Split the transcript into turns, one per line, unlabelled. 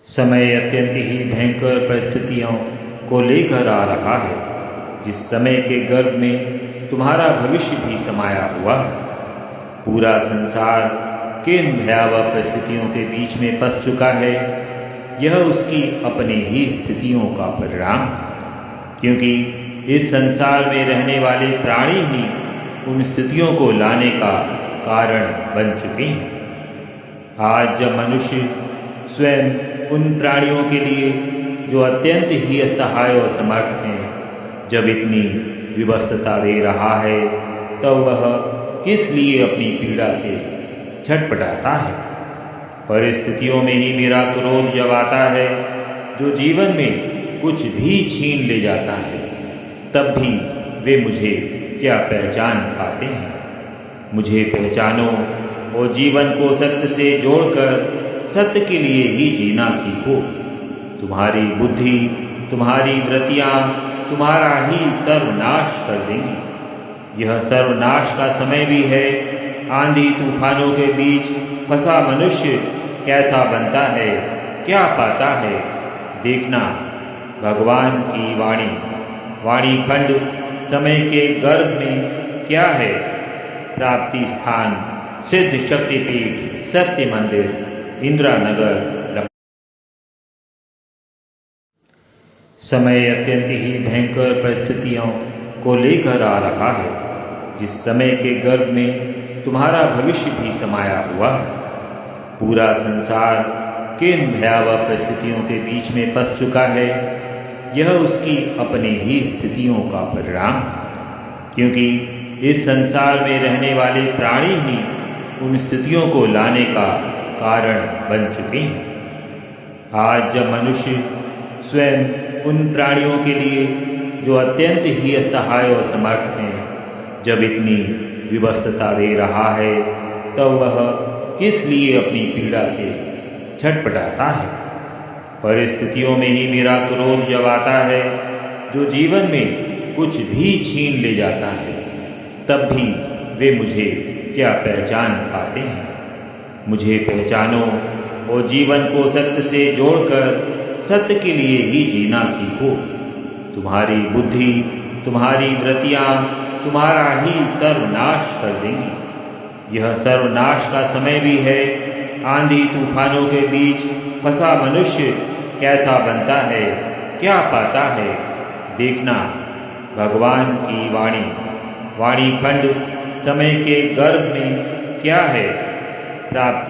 समय अत्यंत ही भयंकर परिस्थितियों को लेकर आ रहा है, जिस समय के गर्भ में तुम्हारा भविष्य भी समाया हुआ है। पूरा संसार किन भयावह परिस्थितियों के बीच में फंस चुका है, यह उसकी अपनी ही स्थितियों का परिणाम है, क्योंकि इस संसार में रहने वाले प्राणी ही उन स्थितियों को लाने का कारण बन चुके हैं। आज जब मनुष्य स्वयं उन प्राणियों के लिए जो अत्यंत ही असहाय और समर्थ हैं, जब इतनी विवशता दे रहा है, तब वह किस लिए अपनी पीड़ा से छटपटाता है। परिस्थितियों में ही मेरा क्रोध जब आता है, जो जीवन में कुछ भी छीन ले जाता है, तब भी वे मुझे क्या पहचान पाते हैं। मुझे पहचानो और जीवन को सत्य से जोड़कर सत्य के लिए ही जीना सीखो। तुम्हारी बुद्धि, तुम्हारी वृत्तियाँ तुम्हारा ही सर्वनाश कर देंगी। यह सर्वनाश का समय भी है। आंधी तूफानों के बीच फंसा मनुष्य कैसा बनता है, क्या पाता है, देखना। भगवान की वाणी खंड समय के गर्भ में क्या है। प्राप्ति स्थान सिद्ध शक्तिपीठ सत्य मंदिर इंदिरा नगर। समय अत्यंत ही भयंकर परिस्थितियों को लेकर आ रहा है, जिस समय के गर्भ में तुम्हारा भविष्य भी समाया हुआ है। पूरा संसार किन भयावह परिस्थितियों के बीच में फंस चुका है, यह उसकी अपनी ही स्थितियों का परिणाम है, क्योंकि इस संसार में रहने वाले प्राणी ही उन स्थितियों को लाने का कारण बन चुके हैं। आज जब मनुष्य स्वयं उन प्राणियों के लिए जो अत्यंत ही असहाय और समर्थ हैं, जब इतनी विवशता दे रहा है, तब वह किस लिए अपनी पीड़ा से छटपटाता है। परिस्थितियों में ही मेरा क्रोध जब आता है, जो जीवन में कुछ भी छीन ले जाता है, तब भी वे मुझे क्या पहचान पाते हैं। मुझे पहचानो और जीवन को सत्य से जोड़कर सत्य के लिए ही जीना सीखो। तुम्हारी बुद्धि, तुम्हारी वृत्तियाँ तुम्हारा ही सर्वनाश कर देंगी। यह सर्वनाश का समय भी है। आंधी तूफानों के बीच फंसा मनुष्य कैसा बनता है, क्या पाता है, देखना। भगवान की वाणी खंड समय के गर्भ में क्या है। प्राप्ति